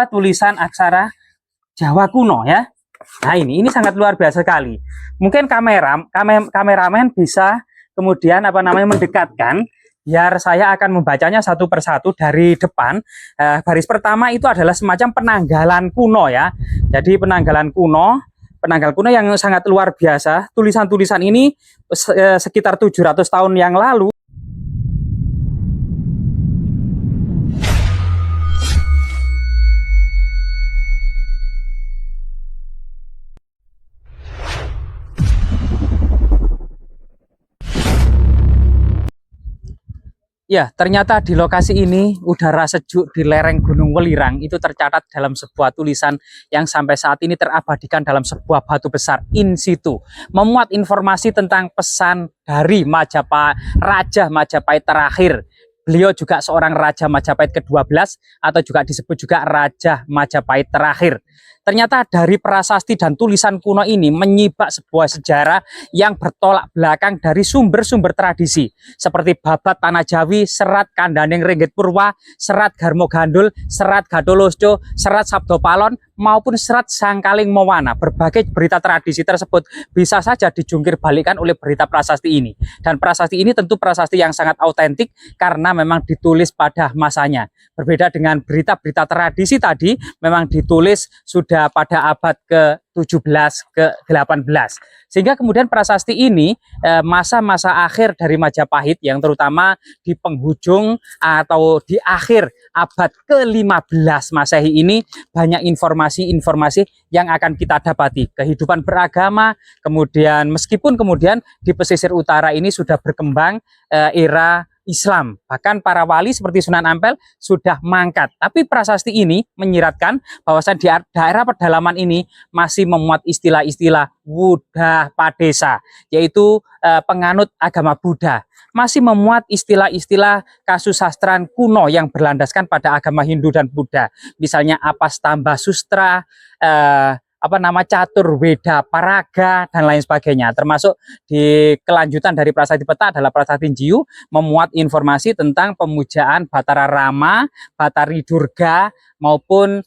tulisan aksara Jawa kuno ya. Nah ini sangat luar biasa sekali. Mungkin kameramen bisa kemudian mendekatkan biar saya akan membacanya satu persatu dari depan. Baris pertama itu adalah semacam penanggalan kuno ya. Jadi penanggal kuno yang sangat luar biasa. Tulisan-tulisan ini sekitar 700 tahun yang lalu. Ya, ternyata di lokasi ini udara sejuk di lereng Gunung Welirang itu tercatat dalam sebuah tulisan yang sampai saat ini terabadikan dalam sebuah batu besar in situ. Memuat informasi tentang pesan dari Raja Majapahit terakhir. Beliau juga seorang Raja Majapahit ke-12 atau juga disebut juga Raja Majapahit terakhir. Ternyata dari prasasti dan tulisan kuno ini menyibak sebuah sejarah yang bertolak belakang dari sumber-sumber tradisi seperti Babat Tanah Jawi, Serat Kandaning Ringgit Purwa, Serat Garmo Gandul, Serat Gadolosjo, Serat Sabdo Palon maupun Serat Sangkaling Mowana. Berbagai berita tradisi tersebut bisa saja dijungkir balikan oleh berita prasasti ini. Dan prasasti ini tentu prasasti yang sangat autentik karena memang ditulis pada masanya. Berbeda dengan berita-berita tradisi tadi memang ditulis sudah pada abad ke-17 ke-18. Sehingga kemudian prasasti ini masa-masa akhir dari Majapahit yang terutama di penghujung atau di akhir abad ke-15 Masehi ini banyak informasi-informasi yang akan kita dapati. Kehidupan beragama, kemudian meskipun kemudian di pesisir utara ini sudah berkembang era Islam, bahkan para wali seperti Sunan Ampel sudah mangkat. Tapi prasasti ini menyiratkan bahwasan di daerah pedalaman ini masih memuat istilah-istilah Buddha Padesa, yaitu penganut agama Buddha. Masih memuat istilah-istilah kasusastran kuno yang berlandaskan pada agama Hindu dan Buddha. Misalnya Apastamba Sustra, Catur Weda Paraga dan lain sebagainya. Termasuk di kelanjutan dari prasasti peta adalah prasasti Jiu memuat informasi tentang pemujaan Batara Rama, Batari Durga maupun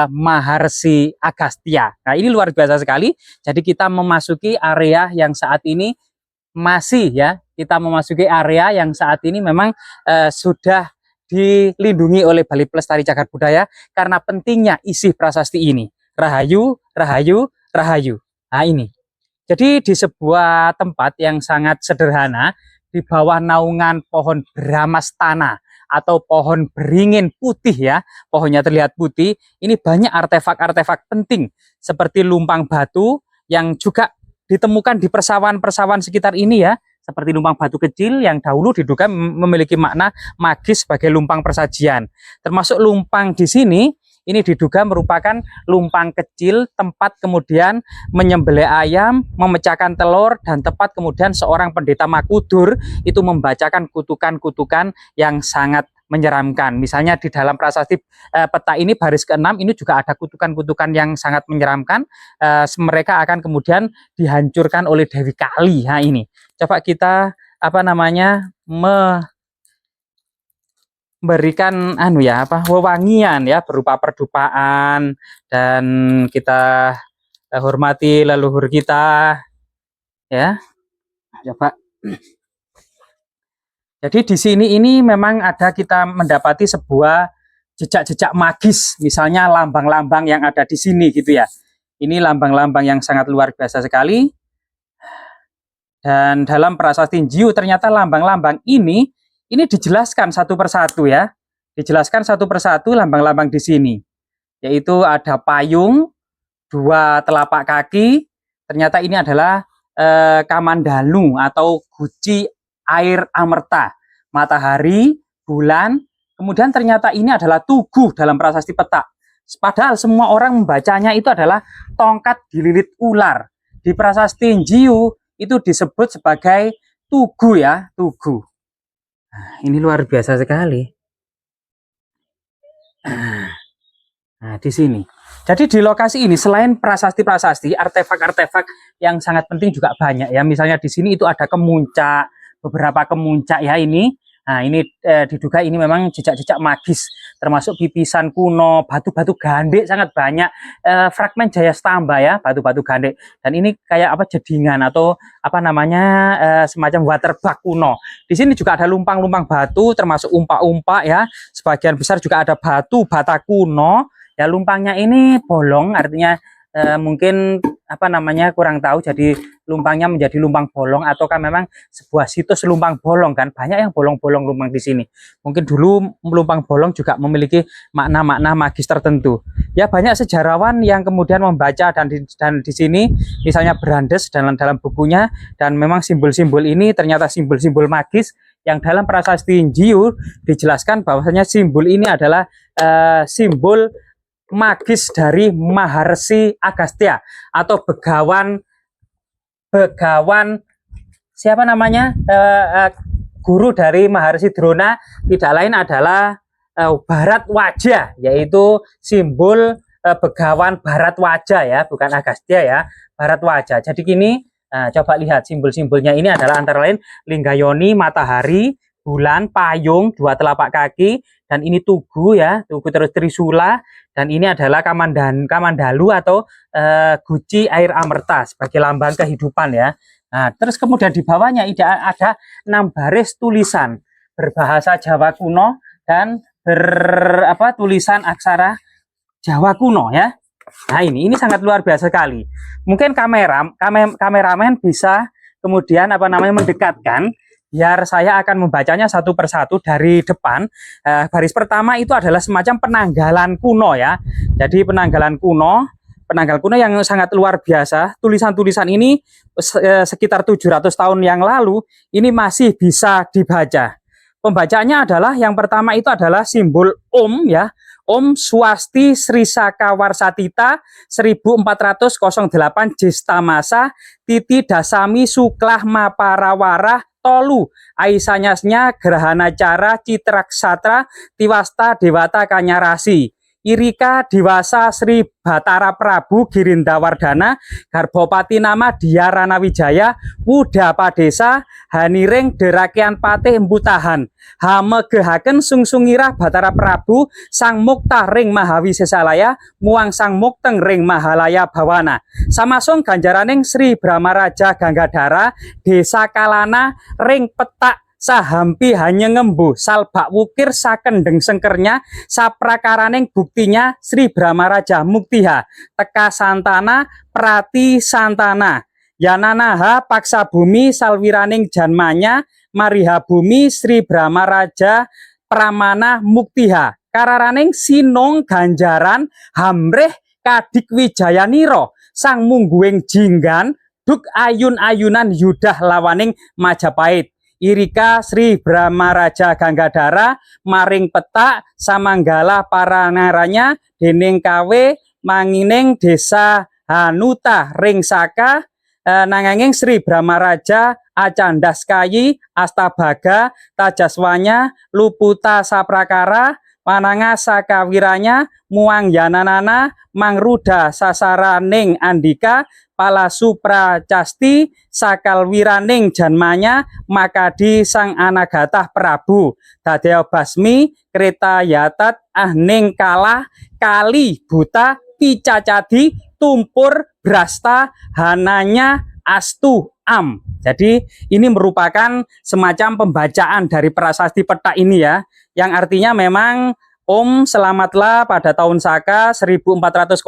Maharsi Agastya. Nah, ini luar biasa sekali. Jadi kita memasuki area yang saat ini memang sudah dilindungi oleh Balai Pelestari Cagar Budaya karena pentingnya isi prasasti ini. Rahayu, rahayu, rahayu. Nah ini. Jadi di sebuah tempat yang sangat sederhana, di bawah naungan pohon Bramastana atau pohon beringin putih ya, pohonnya terlihat putih, ini banyak artefak-artefak penting seperti lumpang batu yang juga ditemukan di persawahan-persawahan sekitar ini ya, seperti lumpang batu kecil yang dahulu diduga memiliki makna magis sebagai lumpang persajian. Termasuk lumpang di sini ini diduga merupakan lumpang kecil tempat kemudian menyembelih ayam, memecahkan telur, dan tempat kemudian seorang pendeta Makudur itu membacakan kutukan-kutukan yang sangat menyeramkan. Misalnya di dalam prasasti peta ini baris ke-6 ini juga ada kutukan-kutukan yang sangat menyeramkan. Mereka akan kemudian dihancurkan oleh Dewi Kali. Nah ini. Coba kita memberikan wewangian ya berupa perdupaan dan kita hormati leluhur kita ya. Coba. Jadi di sini ini memang ada kita mendapati sebuah jejak-jejak magis, misalnya lambang-lambang yang ada di sini gitu ya. Ini lambang-lambang yang sangat luar biasa sekali. Dan dalam prasasti Jiu ternyata lambang-lambang ini dijelaskan satu persatu ya. Dijelaskan satu persatu lambang-lambang di sini. Yaitu ada payung, 2 telapak kaki. Ternyata ini adalah Kamandalu atau guci air amerta. Matahari, bulan. Kemudian ternyata ini adalah tugu dalam prasasti peta. Padahal semua orang membacanya itu adalah tongkat dililit ular. Di prasasti Jiu itu disebut sebagai tugu ya, tugu. Nah, ini luar biasa sekali. Nah, di sini. Jadi di lokasi ini selain prasasti-prasasti, artefak-artefak yang sangat penting juga banyak ya. Misalnya di sini itu ada kemuncak, beberapa kemuncak ya ini. Nah, ini diduga ini memang jejak-jejak magis. termasuk pipisan kuno, batu-batu gandek sangat banyak, fragmen Jaya Stamba ya, batu-batu gandek. Dan ini kayak apa, jedingan atau apa namanya, semacam waterbuck kuno. Di sini juga ada lumpang-lumpang batu termasuk umpak-umpak ya. Sebagian besar juga ada batu bata kuno. Ya, lumpangnya ini bolong, artinya mungkin apa namanya kurang tahu, jadi lumpangnya menjadi lumpang bolong ataukah memang sebuah situs lumpang bolong kan, banyak yang bolong-bolong lumpang di sini. Mungkin dulu lumpang bolong juga memiliki makna-makna magis tertentu. Ya, banyak sejarawan yang kemudian membaca dan di sini misalnya Brandes dalam bukunya, dan memang simbol-simbol ini ternyata simbol-simbol magis yang dalam prasasti Injiur dijelaskan bahwasanya simbol ini adalah simbol magis dari Maharsi Agastya atau begawan siapa namanya, guru dari Maharsi Drona, tidak lain adalah Bharatwaja, yaitu simbol begawan Bharatwaja ya, bukan Agastya ya, Bharatwaja. Jadi gini, coba lihat simbol-simbolnya ini adalah antara lain Linggayoni, matahari, bulan, payung, dua telapak kaki, dan ini tugu ya, tugu terus Trisula, dan ini adalah kamandalu atau guci air amerta sebagai lambang kehidupan ya. Nah, terus kemudian di bawahnya ada 6 baris tulisan berbahasa Jawa kuno dan tulisan aksara Jawa kuno ya. Nah, ini sangat luar biasa sekali. Mungkin kameramen bisa kemudian apa namanya mendekatkan, biar saya akan membacanya satu persatu dari depan. Baris pertama itu adalah semacam penanggalan kuno ya. Jadi penanggal kuno yang sangat luar biasa. Tulisan-tulisan ini sekitar 700 tahun yang lalu ini masih bisa dibaca. Pembacaannya adalah yang pertama itu adalah simbol Om ya. Om Swasti Sri Saka Warsatita 1408 Jesta Masa Titi Dasami Suklah Maparawara Tolu Aisanyasnya Gerhana Cara Citraksatra Tiwasta Dewata Kanyarasi Irika Diwasa Sri Batara Prabu Girindawardana Garbopati Nama Dia Ranawijaya Wuda Padesa Haniring Derakian Patih Embutahan Hamegehaken Sungsungirah Batara Prabu Sang Mukta Ring Mahawi Sesalaya Muang Sang Mukteng Ring Mahalaya Bawana Samasung Ganjaraning Sri Brahmaraja Ganggadara Desa Kalana Ring Petak sahampi hanya ngembu salbak wukir sakendeng sengkernya saprakaraning buktinya Sri Brahmaraja Muktiha teka santana prati santana yananaha paksa bumi salwiraning janmanya mariha bumi Sri Brahmaraja Pramana Muktiha kararaning sinong ganjaran hamreh kadik wijayaniro sang mungguing jinggan duk ayun-ayunan yudah lawaning Majapahit Irika Sri Brahmaraja Ganggadara maring petak samanggala paranaranya dening kawe mangining desa Hanuta ring saka nanganging Sri Brahmaraja Acandaskayi Astabaga Tajaswanya Luputa Saprakara Pananga sakawiranya muang yananana mangruda sasaraning andika pala supra casti sakal wiraning janmanya makadi sang anagatah Prabu dadya basmi kreta yatat ahning kalah kali buta picacadi tumpur brasta hananya astu am. Jadi ini merupakan semacam pembacaan dari prasasti peta ini ya, yang artinya memang Om selamatlah pada tahun Saka 1408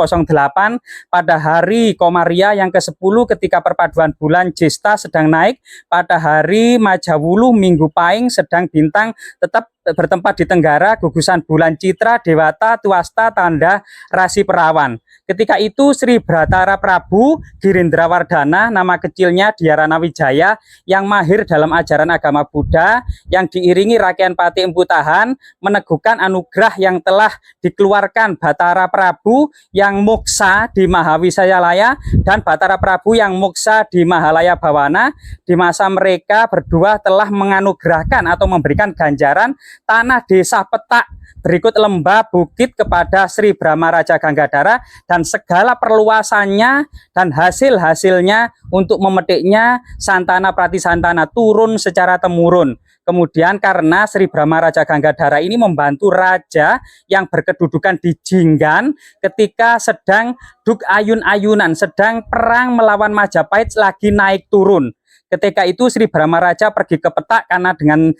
pada hari Komaria yang ke-10 ketika perpaduan bulan Jesta sedang naik, pada hari Majawulu Minggu Pahing sedang bintang tetap bertempat di Tenggara gugusan bulan Citra Dewata Tuasta tanda rasi perawan. Ketika itu Sri Batara Prabu Girindrawardana, nama kecilnya Dia Ranawijaya, yang mahir dalam ajaran agama Buddha, yang diiringi Rakyat Pati Embutahan, meneguhkan anugerah yang telah dikeluarkan Batara Prabu yang moksa di Mahawisayalaya dan Batara Prabu yang moksa di Mahalaya Bawana. Di masa mereka berdua telah menganugerahkan atau memberikan ganjaran tanah desa petak berikut lembah bukit kepada Sri Brahmaraja Ganggadara dan segala perluasannya dan hasil-hasilnya untuk memetiknya santana pratisantana turun secara temurun. Kemudian karena Sri Brahma Raja Ganggadhara ini membantu raja yang berkedudukan di Jinggan ketika sedang duk ayun-ayunan, sedang perang melawan Majapahit lagi naik turun. Ketika itu Sri Brahma Raja pergi ke Petak karena dengan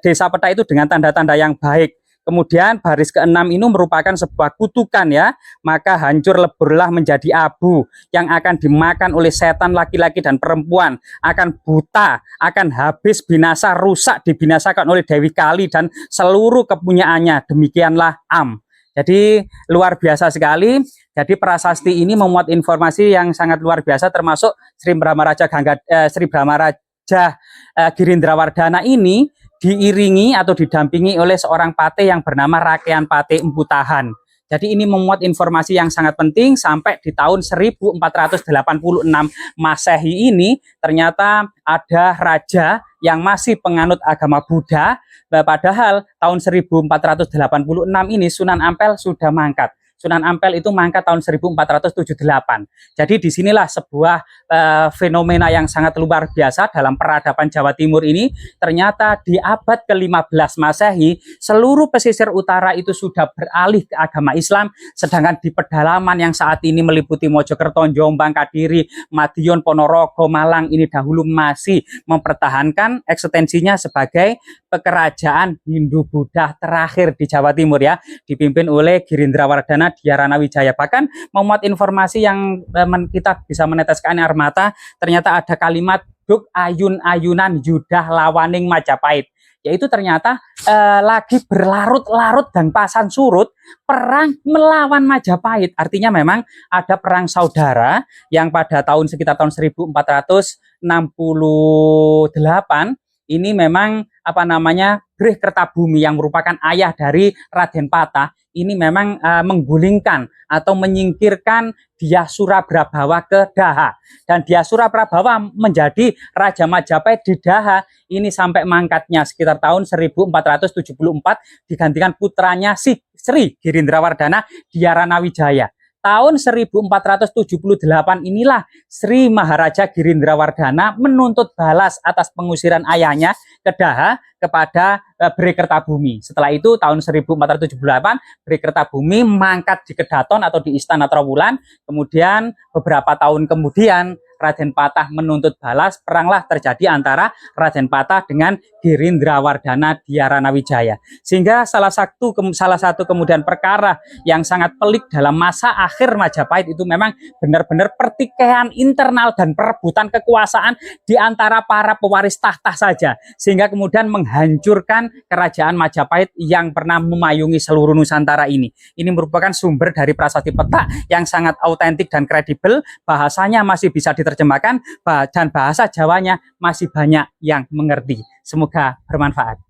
desa Petak itu dengan tanda-tanda yang baik. Kemudian baris ke-6 ini merupakan sebuah kutukan ya, maka hancur leburlah menjadi abu yang akan dimakan oleh setan laki-laki dan perempuan, akan buta, akan habis binasa, rusak, dibinasakan oleh Dewi Kali dan seluruh kepunyaannya. Demikianlah Am. Jadi luar biasa sekali. Jadi prasasti ini memuat informasi yang sangat luar biasa, termasuk Sri Brahma Raja Girindrawardhana ini diiringi atau didampingi oleh seorang pate yang bernama Rakean Pate Empu Tahan. Jadi ini memuat informasi yang sangat penting sampai di tahun 1486 Masehi ini ternyata ada raja yang masih penganut agama Buddha, padahal tahun 1486 ini Sunan Ampel sudah mangkat. Sunan Ampel itu mangkat tahun 1478. Jadi disinilah sebuah fenomena yang sangat luar biasa dalam peradaban Jawa Timur ini. Ternyata di abad ke-15 Masehi, seluruh pesisir utara itu sudah beralih ke agama Islam. Sedangkan di pedalaman yang saat ini meliputi Mojokerto, Jombang, Kadiri, Madiun, Ponorogo, Malang ini dahulu masih mempertahankan eksistensinya sebagai kerajaan Hindu-Buddha terakhir di Jawa Timur ya, dipimpin oleh Girindrawardhana Dhyarana Wijaya. Bahkan memuat informasi yang kita bisa meneteskan air mata, ternyata ada kalimat duk ayun-ayunan yudah lawaning Majapahit, yaitu ternyata lagi berlarut-larut dan pasang surut perang melawan Majapahit. Artinya memang ada perang saudara yang pada sekitar tahun 1468 ini memang Brih Kertabumi yang merupakan ayah dari Raden Patah ini memang menggulingkan atau menyingkirkan Dyasura Prabawa ke Daha, dan Dyasura Prabawa menjadi Raja Majapahit di Daha ini sampai mangkatnya sekitar tahun 1474 digantikan putranya Sri Girindrawardhana Dhyarana Wijaya. Tahun 1478 inilah Sri Maharaja Girindrawardhana menuntut balas atas pengusiran ayahnya ke Daha kepada Bri Kertabumi. Setelah itu tahun 1478 Bri Kertabumi mangkat di Kedaton atau di Istana Trowulan. Kemudian beberapa tahun kemudian Raden Patah menuntut balas, peranglah terjadi antara Raden Patah dengan Girindrawardhana Dhyarana Wijaya. Sehingga salah satu kemudian perkara yang sangat pelik dalam masa akhir Majapahit itu memang benar-benar pertikaian internal dan perebutan kekuasaan di antara para pewaris tahta saja, sehingga kemudian menghancurkan kerajaan Majapahit yang pernah memayungi seluruh Nusantara ini. Ini merupakan sumber dari prasasti Petak yang sangat autentik dan kredibel, bahasanya masih bisa diterjemahkan dan bahasa Jawanya masih banyak yang mengerti. Semoga bermanfaat.